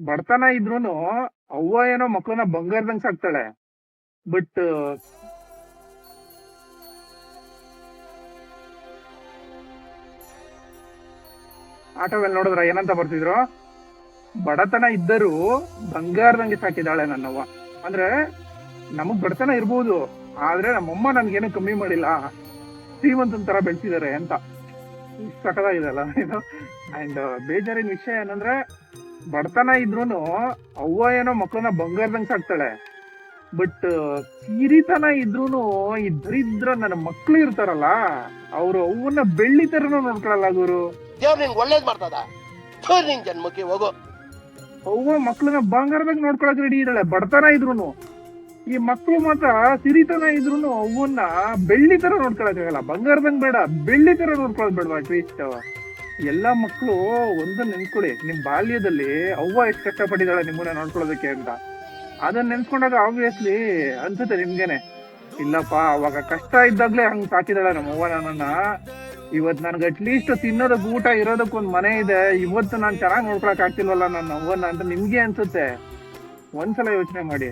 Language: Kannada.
ಬಡತನ ಇದ್ರೂನು ಅವ್ವ ಏನೋ ಮಕ್ಳನ್ನ ಬಂಗಾರದಂಗ್ ಸಾಕ್ತಾಳೆ. ಬಟ್ ಆಟೋದಲ್ಲಿ ನೋಡಿದ್ರ ಏನಂತ ಬರ್ತಿದ್ರು, ಬಡತನ ಇದ್ದರೂ ಬಂಗಾರದಂಗೆ ಸಾಕಿದಾಳೆ ನನ್ನವ್ವ. ಅಂದ್ರೆ ನಮಗ್ ಬಡತನ ಇರ್ಬೋದು, ಆದ್ರೆ ನಮ್ಮಮ್ಮ ನನ್ಗೇನು ಕಮ್ಮಿ ಮಾಡಿಲ್ಲ, ಶ್ರೀಮಂತನ ತರ ಬೆಳ್ಸಿದಾರೆ ಅಂತ. ಸಕಲಾಗಿದೆಲ್ಲ ಇದು. ಅಂಡ್ ಬೇಜಾರಿನ ವಿಷಯ ಏನಂದ್ರೆ, ಬಡತನ ಇದ್ರೂನು ಅವ್ವ ಏನೋ ಮಕ್ಳನ್ನ ಬಂಗಾರದಂಗ್ ಸಾಕ್ತಾಳೆ. ಬಟ್ ಸಿರಿತನ ಇದ್ರೂನು ಈ ದರಿದ್ರ ನನ್ನ ಮಕ್ಳು ಇರ್ತಾರಲ್ಲ, ಅವ್ರು ಅವನ್ನ ಬೆಳ್ಳಿ ತರನು ನೋಡ್ಕೊಳಲ್ಲ ಗುರು. ದೇವ್ರು ನಿನ್ಗೆ ಒಳ್ಳೇದ್ ಮಾಡ್ತದ, ನಿನ್ ಜನ್ಮಕ್ಕೆ ಹೋಗೋ. ಅವ್ವ ಮಕ್ಳನ್ನ ಬಂಗಾರದಾಗ ನೋಡ್ಕೊಳಕ್ ರೆಡಿ ಇದ್ದಾಳೆ ಬಡತನ ಇದ್ರೂನು. ಈ ಮಕ್ಳು ಮಾತ್ರ ಸಿರಿತನ ಇದ್ರೂನು ಅವನ್ನ ಬೆಳ್ಳಿ ತರ ನೋಡ್ಕೊಳಕ್ಕಾಗಲ್ಲ. ಬಂಗಾರದಂಗ್ ಬೇಡ, ಬೆಳ್ಳಿ ತರ ನೋಡ್ಕೊಳಕ್ ಬೇಡವಾ ಅಟ್ಲೀಸ್ಟ್. ಎಲ್ಲಾ ಮಕ್ಳು ಒಂದನ್ನ ನೆನ್ಸ್ಕೊಳ್ಳಿ, ನಿಮ್ ಬಾಲ್ಯದಲ್ಲಿ ಅವ್ವ ಎಷ್ಟ್ ಕಷ್ಟಪಟ್ಟಿದ್ದಾಳೆ ನಿಮ್ಮನ್ನ ನೋಡ್ಕೊಳ್ಳೋದಕ್ಕೆ ಅಂತ. ಅದನ್ನ ನೆನ್ಸ್ಕೊಂಡಾಗ ಆಬ್ವಿಯಸ್ಲಿ ಅನ್ಸುತ್ತೆ ನಿಮ್ಗೇನೆ, ಇಲ್ಲಪ್ಪ ಅವಾಗ ಕಷ್ಟ ಇದ್ದಾಗ್ಲೇ ಹಂಗ್ ಸಾಕಿದಾಳೆ ನಮ್ಮವ್ವ ನನ್ನನ್ನ. ಇವತ್ ನನ್ಗೆ ಅಟ್ಲೀಸ್ಟ್ ತಿನ್ನೋದಕ್ ಊಟ ಇರೋದಕ್ ಒಂದ್ ಮನೆ ಇದೆ, ಇವತ್ತು ನಾನ್ ಚೆನ್ನಾಗ್ ನೋಡ್ಕೊಳಕ್ ಆಗ್ತಿಲ್ವಲ್ಲ ನನ್ನ ಅವ್ವನ್ನ ಅಂತ ನಿಮ್ಗೆ ಅನ್ಸುತ್ತೆ. ಒಂದ್ಸಲ ಯೋಚನೆ ಮಾಡಿ.